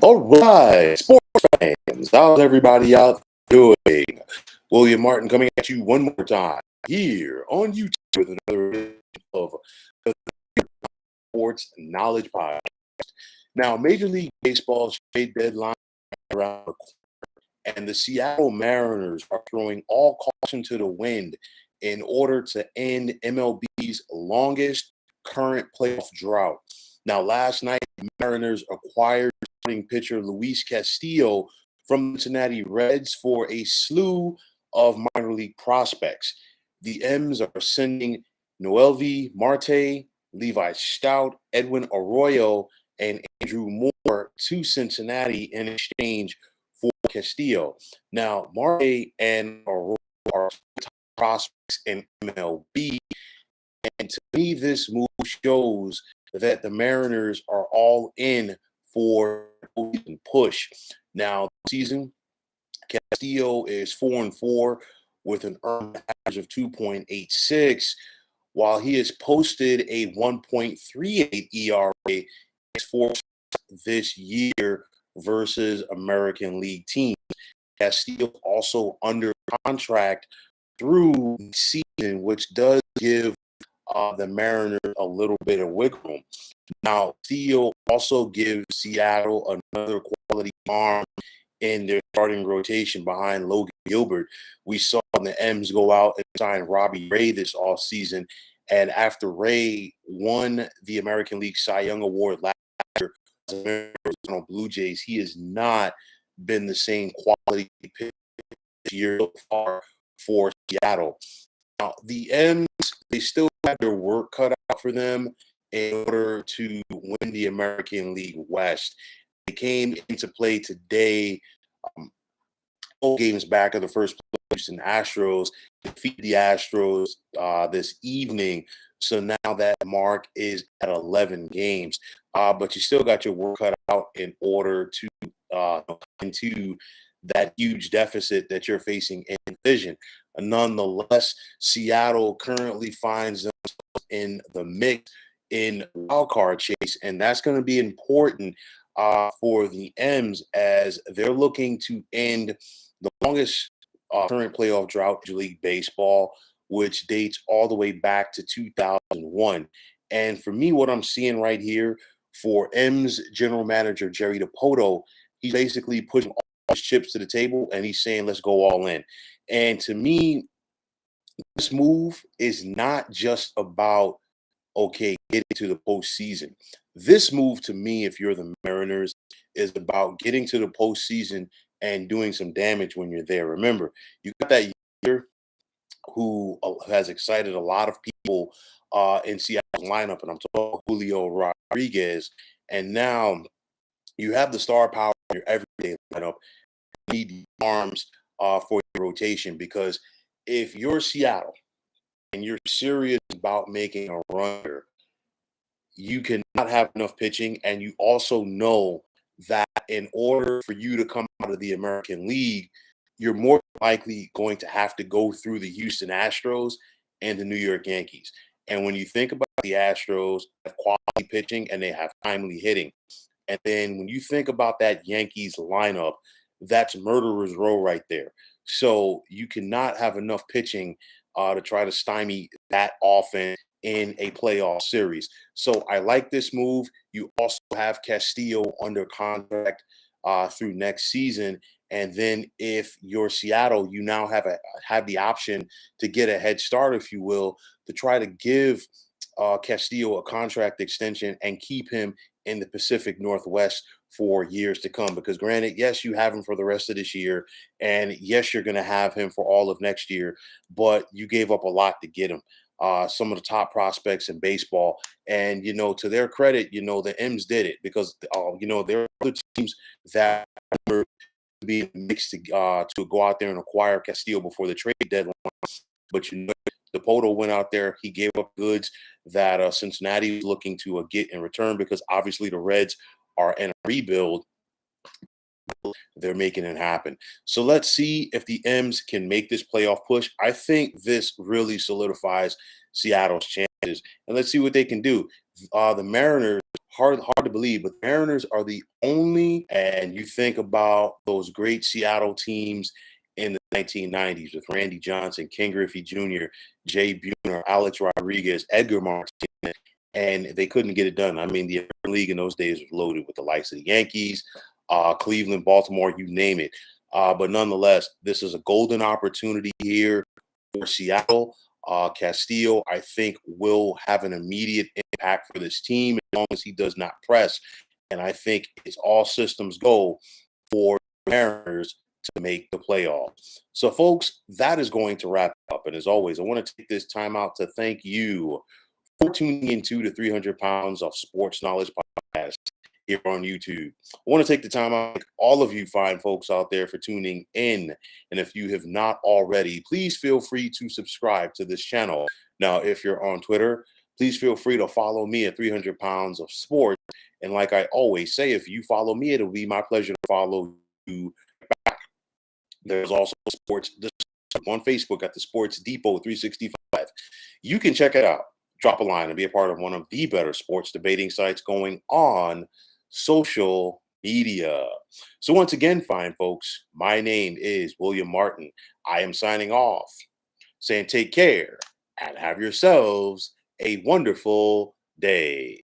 All right, sports fans, how's everybody out doing? William Martin coming at you one more time here on YouTube with another edition of the Sports Knowledge Podcast. Now, Major League Baseball's trade deadline is around the corner, and the Seattle Mariners are throwing all caution to the wind in order to end MLB's longest current playoff drought. Now, last night, the Mariners acquired starting pitcher Luis Castillo from the Cincinnati Reds for a slew of minor league prospects. The M's are sending Noelvi Marte, Levi Stout, Edwin Arroyo, and Andrew Moore to Cincinnati in exchange for Castillo. Now, Marte and Arroyo are top prospects in MLB, and to me, this move shows that the Mariners are all in for a push. Now, season, Castillo is 4-4 with an earned average of 2.86, while he has posted a 1.38 ERA for this year versus American League teams. Castillo also under contract through the season, which does give the Mariners a little bit of wiggle room. Now, Castillo also gives Seattle another quality arm in their starting rotation behind Logan Gilbert. We saw the M's go out and sign Robbie Ray this offseason. And after Ray won the American League Cy Young Award last year as a member of the Blue Jays, he has not been the same quality pitcher this year so far for Seattle. Now, the M's, they still have their work cut out for them in order to win the American League West. They came into play today, 4 games back of the first place, Houston Astros, defeat the Astros this evening. So now that mark is at 11 games. But you still got your work cut out in order to into that huge deficit that you're facing in division. Nonetheless, Seattle currently finds themselves in the mix in wildcard chase, and that's going to be important for the M's as they're looking to end the longest current playoff drought in Major League Baseball, which dates all the way back to 2001. And for me, what I'm seeing right here for M's general manager, Jerry DiPoto, he's basically pushing all his chips to the table and he's saying, let's go all in. And to me, this move is not just about, okay, getting to the postseason. This move to me, if you're the Mariners, is about getting to the postseason and doing some damage when you're there. Remember, you got that year who has excited a lot of people in Seattle's lineup, and I'm talking Julio Rodriguez. And now you have the star power in your everyday lineup. You need arms for your rotation, because if you're Seattle and you're serious about making a run here, you cannot have enough pitching, and you also know that in order for you to come out of the American League, you're more likely going to have to go through the Houston Astros and the New York Yankees. And when you think about the Astros, they have quality pitching and they have timely hitting. And then when you think about that Yankees lineup, that's murderer's row right there. So you cannot have enough pitching to try to stymie that offense in a playoff series. So I like this move. You also have Castillo under contract through next season. And then if you're Seattle, you now have the option to get a head start, if you will, to try to give Castillo a contract extension and keep him in the Pacific Northwest for years to come. Because granted, yes, you have him for the rest of this year, and yes, you're going to have him for all of next year, but you gave up a lot to get him. Some of the top prospects in baseball, and to their credit, the M's did it because there are other teams that were being mixed to go out there and acquire Castillo before the trade deadline. But the Poto went out there, he gave up goods that Cincinnati was looking to get in return, because obviously the Reds are in a rebuild. They're making it happen. So let's see if the M's can make this playoff push. I think this really solidifies Seattle's chances, and let's see what they can do. The Mariners Hard to believe, but the Mariners are the only, and you think about those great Seattle teams in the 1990s with Randy Johnson, Ken Griffey Jr., Jay Buhner, Alex Rodriguez, Edgar Martinez, and they couldn't get it done. I mean, the American League in those days was loaded with the likes of the Yankees, Cleveland, Baltimore, you name it. But nonetheless, this is a golden opportunity here for Seattle. Castillo, I think, will have an immediate impact for this team as long as he does not press. And I think it's all systems go for the Mariners to make the playoffs. So, folks, that is going to wrap up. And as always, I want to take this time out to thank you for tuning into the 300 Pounds of Sports Knowledge podcast here on YouTube. I want to take the time out to thank all of you fine folks out there for tuning in. And if you have not already, please feel free to subscribe to this channel. Now, if you're on Twitter, please feel free to follow me at 300 Pounds of Sports. And like I always say, if you follow me, it'll be my pleasure to follow you back. There's also sports on Facebook at the Sports Depot 365. You can check it out. Drop a line and be a part of one of the better sports debating sites going on social media. So once again, fine folks, my name is William Martin. I am signing off, saying take care and have yourselves a wonderful day.